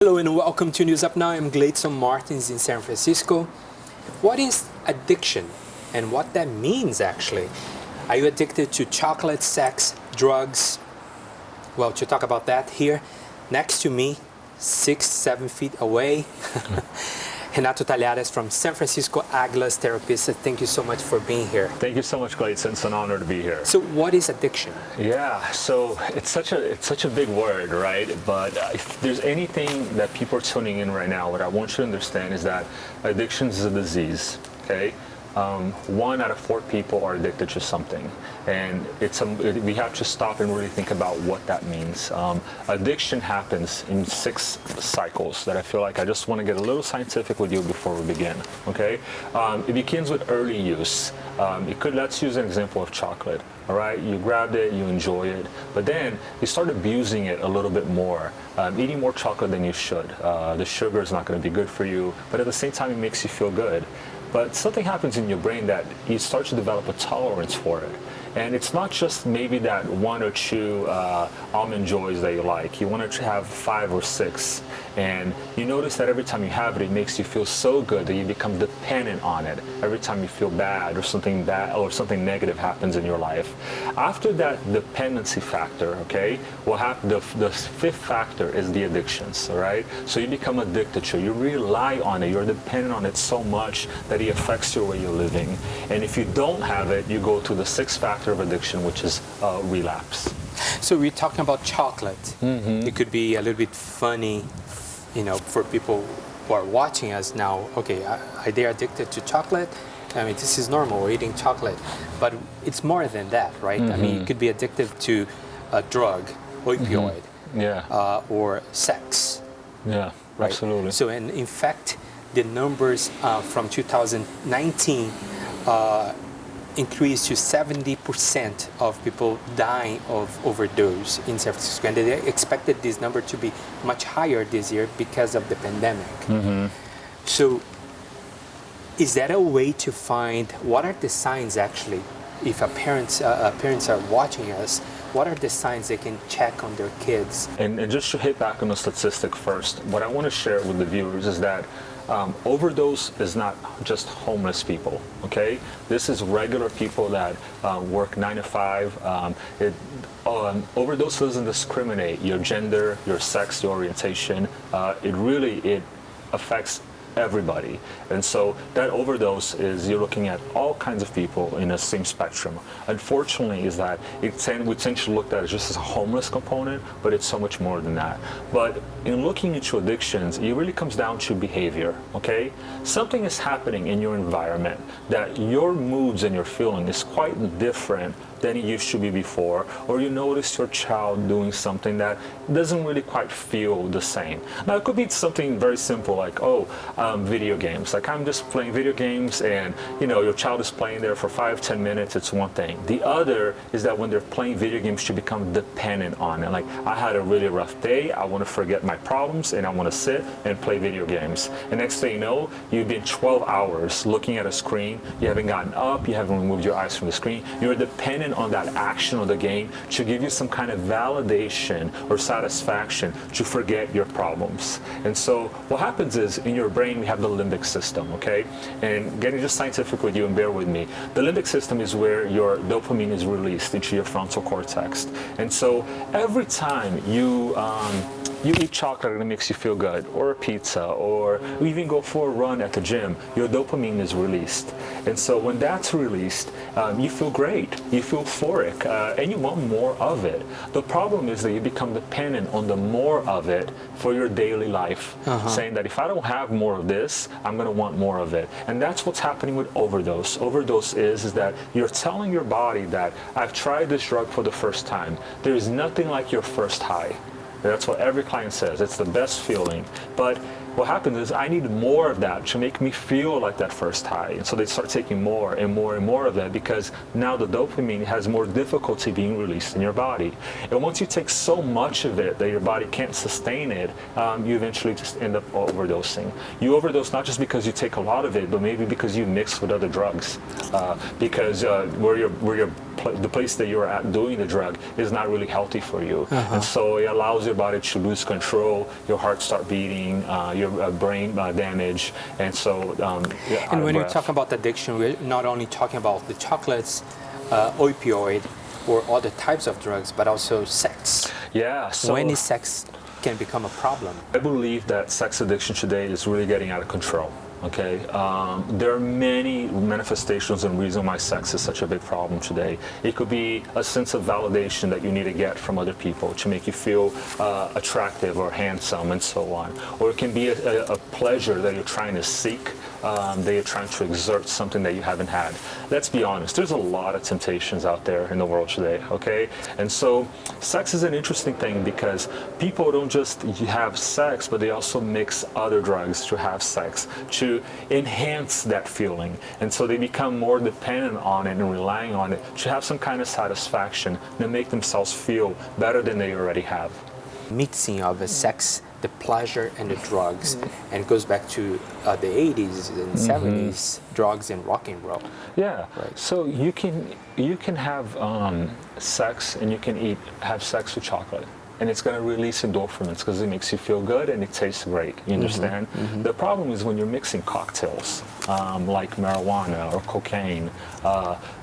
Hello and welcome to News Up Now. I'm Gleidson Martins in San Francisco. What is addiction and what that means actually? Are you addicted to chocolate, sex, drugs? Well, to talk about that here, next to me, 6-7 feet away, Renato Talhadas from San Francisco Aguilas Therapists. Thank you so much for being here. Thank you so much, Gleidson. It's an honor to be here. So what is addiction? Yeah, so it's such a big word, right? But if there's anything that people are tuning in right now, what I want you to understand is that addiction is a disease, okay? 1 out of 4 people are addicted to something, and we have to stop and really think about what that means. Addiction happens in 6 cycles that I feel like I just want to get a little scientific with you before we begin. Okay, it begins with early use. Let's use an example of chocolate. All right, you grabbed it, you enjoy it, but then you start abusing it a little bit more, eating more chocolate than you should. The sugar is not going to be good for you, but at the same time, it makes you feel good. But something happens in your brain that you start to develop a tolerance for it. And it's not just maybe that 1 or 2 almond joys that you like. You want to have 5 or 6. And you notice that every time you have it, it makes you feel so good that you become dependent on it. Every time you feel bad or something negative happens in your life. After that dependency factor, okay, the 5th factor is the addictions, all right? So you become addicted to it. You rely on it. You're dependent on it so much that it affects your way you're living. And if you don't have it, you go to the 6th factor of addiction, which is relapse. So we're talking about chocolate. Mm-hmm. It could be a little bit funny, for people who are watching us now. Okay, are they addicted to chocolate? I mean, this is normal, eating chocolate, but it's more than that, right? Mm-hmm. I mean, you could be addicted to a drug, opioid, or sex. Yeah, right? Absolutely. So, and in fact, the numbers from 2019 increased to 70% of people dying of overdose in San Francisco, and they expected this number to be much higher this year because of the pandemic. Mm-hmm. So is that a way to find what are the signs actually, if parents are watching us, what are the signs they can check on their kids? And just to hit back on the statistic first, what I want to share with the viewers is that overdose is not just homeless people, okay? This is regular people that work 9 to 5. Overdose doesn't discriminate your gender, your sex, your orientation. It affects everybody. And so that overdose is, you're looking at all kinds of people in the same spectrum. Unfortunately, is that we tend to look at it just as a homeless component, but it's so much more than that. But in looking into addictions, it really comes down to behavior, okay? Something is happening in your environment that your moods and your feeling is quite different than it used to be before, or you notice your child doing something that doesn't really quite feel the same. Now, it could be something very simple like, video games. Like, I'm just playing video games and, your child is playing there for 5-10 minutes, it's one thing. The other is that when they're playing video games, you become dependent on it. Like, I had a really rough day, I want to forget my problems, and I want to sit and play video games. And next thing you know, you've been 12 hours looking at a screen, you haven't gotten up, you haven't removed your eyes from the screen, you're dependent on that action of the game to give you some kind of validation or satisfaction to forget your problems. And so what happens is, in your brain we have the limbic system, okay? And getting just scientific with you, and bear with me, the limbic system is where your dopamine is released into your frontal cortex. And so every time you eat chocolate and it makes you feel good, or a pizza, or you even go for a run at the gym, your dopamine is released. And so when that's released, you feel great, you feel euphoric, and you want more of it. The problem is that you become dependent on the more of it for your daily life, saying that if I don't have more of this, I'm going to want more of it. And that's what's happening with overdose. Overdose is that you're telling your body that I've tried this drug for the first time. There is nothing like your first high. That's what every client says. It's the best feeling. But what happens is, I need more of that to make me feel like that first high. And so they start taking more and more and more of that, because now the dopamine has more difficulty being released in your body. And once you take so much of it that your body can't sustain it, you eventually just end up overdosing. You overdose not just because you take a lot of it, but maybe because you mix with other drugs. Because where your the place that you're at doing the drug is not really healthy for you. And so it allows your body to lose control, your heart start beating, your brain damage, and so and when you talk about addiction, we're not only talking about the chocolates, opioid, or other types of drugs, but also sex. Yeah. So when is sex can become a problem? I believe that sex addiction today is really getting out of control. Okay, there are many manifestations and reasons why sex is such a big problem today. It could be a sense of validation that you need to get from other people to make you feel attractive or handsome and so on. Or it can be a pleasure that you're trying to seek, that you're trying to exert something that you haven't had. Let's be honest, there's a lot of temptations out there in the world today, okay? And so sex is an interesting thing because people don't just have sex, but they also mix other drugs to have sex, to enhance that feeling. And so they become more dependent on it and relying on it to have some kind of satisfaction and make themselves feel better than they already have. Mixing of the sex, the pleasure, and the drugs, and it goes back to the 80s and 70s, drugs and rock and roll. Yeah. Right. So you can have sex and you can have sex with chocolate. And it's going to release endorphins because it makes you feel good and it tastes great. You understand? The problem is when you're mixing cocktails like marijuana or cocaine,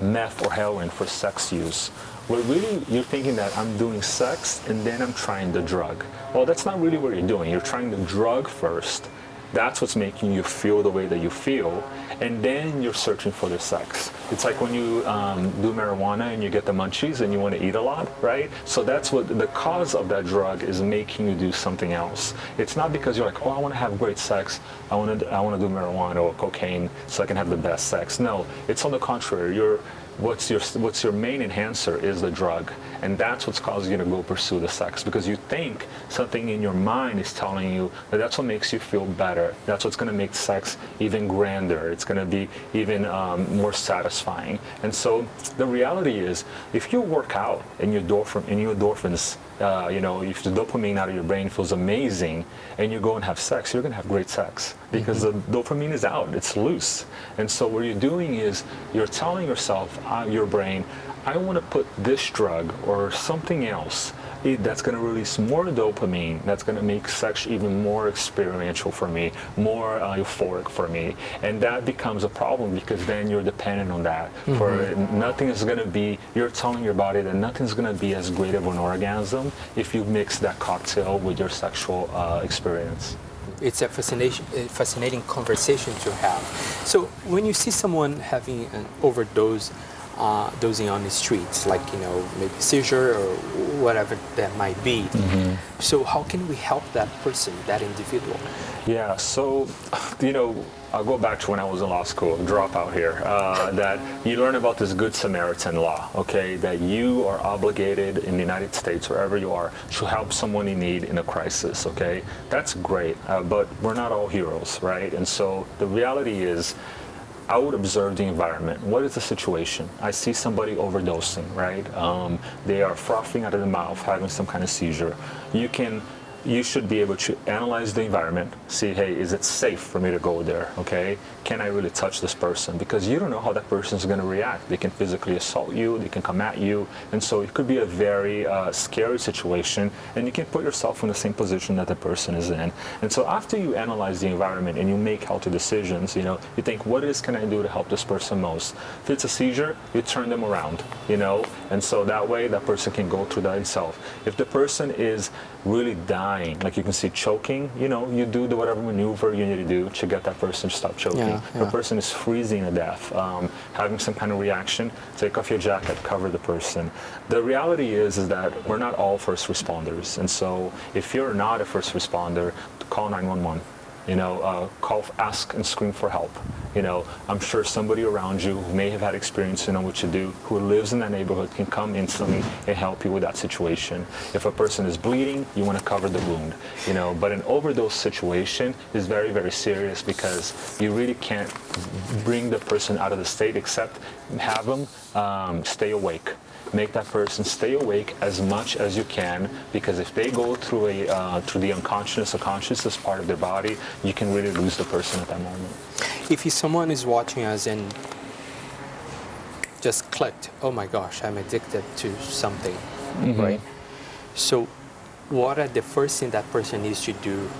meth or heroin for sex use. Well, really, you're thinking that I'm doing sex and then I'm trying the drug. Well, that's not really what you're doing. You're trying the drug first. That's what's making you feel the way that you feel, and then you're searching for the sex. It's like when you do marijuana and you get the munchies and you want to eat a lot, right? So that's what the cause of that drug is, making you do something else. It's not because you're like, oh, I want to have great sex. I want to do marijuana or cocaine so I can have the best sex. No, it's on the contrary. What's your main enhancer is the drug, and that's what's causing you to go pursue the sex, because you think something in your mind is telling you that that's what makes you feel better. That's what's going to make sex even grander. It's going to be even more satisfying. And so the reality is, if you work out and your endorphins, if the dopamine out of your brain feels amazing, and you go and have sex, you're going to have great sex because the dopamine is out, it's loose. And so what you're doing is you're telling yourself, your brain, I want to put this drug or something else that's going to release more dopamine, that's going to make sex even more experiential for me, more euphoric for me. And that becomes a problem because then you're dependent on that. For nothing is going to be, you're telling your body that nothing's going to be as great of an orgasm if you mix that cocktail with your sexual experience. It's a fascinating conversation to have. So when you see someone having an overdose, dosing on the streets, like maybe seizure or whatever that might be. So how can we help that person, that individual? Yeah, so I'll go back to when I was in law school, dropout here, that you learn about this Good Samaritan law, okay, that you are obligated in the United States, wherever you are, to help someone in need in a crisis, okay? That's great, but we're not all heroes, right? And so the reality is, I would observe the environment. What is the situation? I see somebody overdosing, right? They are frothing out of the mouth, having some kind of seizure. You should be able to analyze the environment, see, hey, is it safe for me to go there, okay? Can I really touch this person? Because you don't know how that person is going to react. They can physically assault you, they can come at you, and so it could be a very scary situation, and you can put yourself in the same position that the person is in. And so after you analyze the environment and you make healthy decisions, you think, what can I do to help this person most? If it's a seizure, you turn them around, and so that way that person can go through that himself. If the person is really dying, like you can see choking, you do whatever maneuver you need to do to get that person to stop choking. If a person is freezing to death, having some kind of reaction, take off your jacket, cover the person. The reality is that we're not all first responders, and so if you're not a first responder, call 911. Ask and scream for help. I'm sure somebody around you who may have had experience to know what to do, who lives in that neighborhood, can come instantly and help you with that situation. If a person is bleeding, you want to cover the wound. But an overdose situation is very, very serious because you really can't bring the person out of the state except have them stay awake. Make that person stay awake as much as you can, because if they go through the unconscious or consciousness part of their body, you can really lose the person at that moment. If someone is watching us and just clicked, oh my gosh, I'm addicted to something, right? So what are the first thing that person needs to do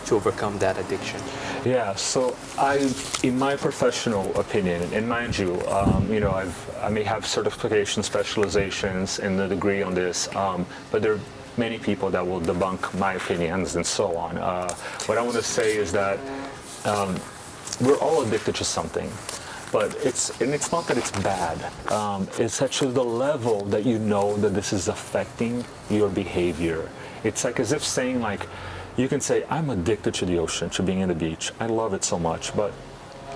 to overcome that addiction? Yeah, so in my professional opinion, and mind you, I may have certification specializations in the degree on this, but there are many people that will debunk my opinions and so on. What I want to say is that we're all addicted to something, but it's not that it's bad. It's actually the level that you know that this is affecting your behavior. It's like as if saying like, you can say, I'm addicted to the ocean, to being in the beach. I love it so much, but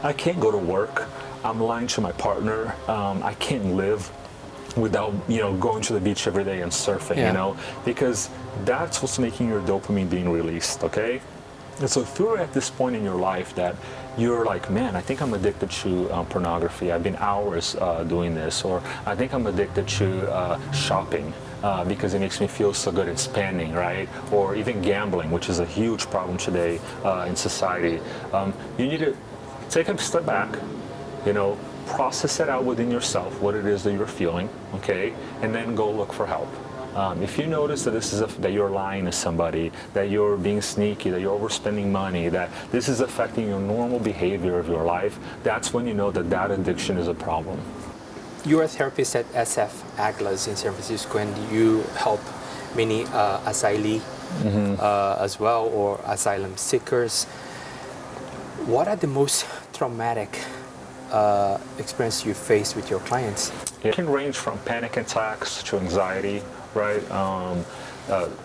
I can't go to work. I'm lying to my partner. I can't live without, going to the beach every day and surfing, because that's what's making your dopamine being released, okay? And so if you're at this point in your life that you're like, man, I think I'm addicted to pornography. I've been hours doing this, or I think I'm addicted to shopping. Because it makes me feel so good at spending, right? Or even gambling, which is a huge problem today in society. You need to take a step back, process it out within yourself, what it is that you're feeling, okay? And then go look for help. If you notice that that you're lying to somebody, that you're being sneaky, that you're overspending money, that this is affecting your normal behavior of your life, that's when you know that addiction is a problem. You're a therapist at SF Aguilas in San Francisco, and you help many asylees as well, or asylum seekers. What are the most traumatic experiences you face with your clients? It can range from panic attacks to anxiety, right?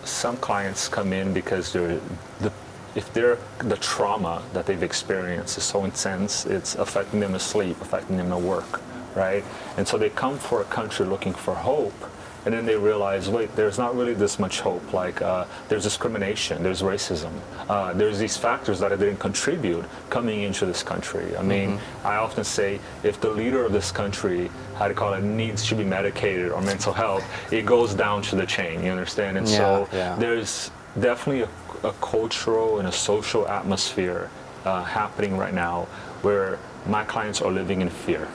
Some clients come in because the trauma that they've experienced is so intense, it's affecting them to sleep, affecting them to work. Right? And so they come for a country looking for hope, and then they realize, wait, there's not really this much hope. Like there's discrimination, there's racism, there's these factors that I didn't contribute coming into this country. I mean, I often say if the leader of this country, how to call it, needs to be medicated or mental health, it goes down to the chain, you understand? And there's definitely a cultural and a social atmosphere happening right now where my clients are living in fear.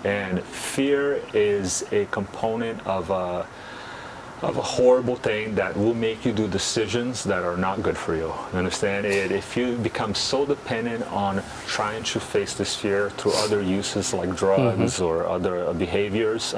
And fear is a component of a horrible thing that will make you do decisions that are not good for you. You understand? If you become so dependent on trying to face this fear through other uses like drugs or other behaviors,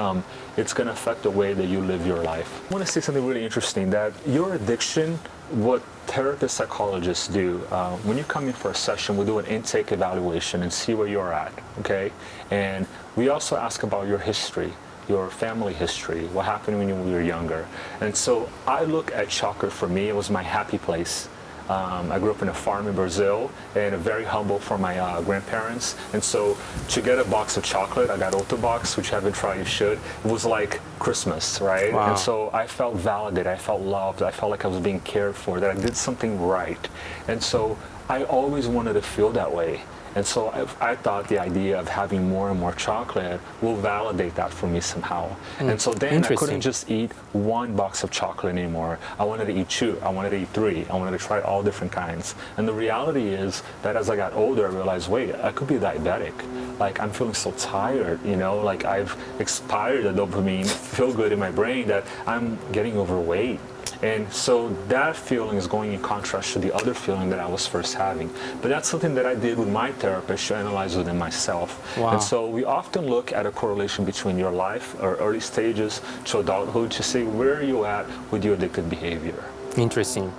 it's going to affect the way that you live your life. I want to say something really interesting, that your addiction, what therapists, psychologists do, when you come in for a session, we do an intake evaluation and see where you're at, okay? And we also ask about your history, your family history, what happened when you were younger. And so I look at chocolate, for me, it was my happy place. I grew up in a farm in Brazil, and very humble for my grandparents. And so to get a box of chocolate, I got Otobox, which you haven't tried, you should. It was like Christmas, right? Wow. And so I felt validated, I felt loved, I felt like I was being cared for, that I did something right. And so I always wanted to feel that way. And so I thought the idea of having more and more chocolate will validate that for me somehow. And so then I couldn't just eat one box of chocolate anymore. I wanted to eat 2. I wanted to eat 3. I wanted to try all different kinds. And the reality is that as I got older, I realized, wait, I could be diabetic. Like, I'm feeling so tired, like I've expired the dopamine, feel good in my brain, that I'm getting overweight. And so that feeling is going in contrast to the other feeling that I was first having. But that's something that I did with my therapist to analyze within myself. Wow. And so we often look at a correlation between your life or early stages to adulthood to see where are you at with your addictive behavior. Interesting.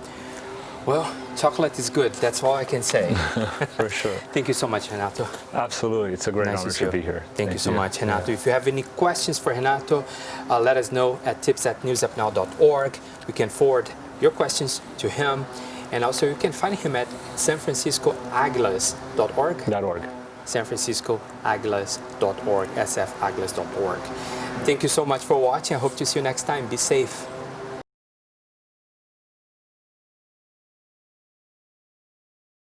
Well, chocolate is good. That's all I can say. For sure. Thank you so much, Renato. Absolutely. It's a great honor to be here. Thank you so much, Renato. Yeah. If you have any questions for Renato, let us know at tips@newsupnow.org. We can forward your questions to him. And also you can find him at sanfranciscoaguilas.org. sanfranciscoaguilas.org, sfaguilas.org. Thank you so much for watching. I hope to see you next time. Be safe.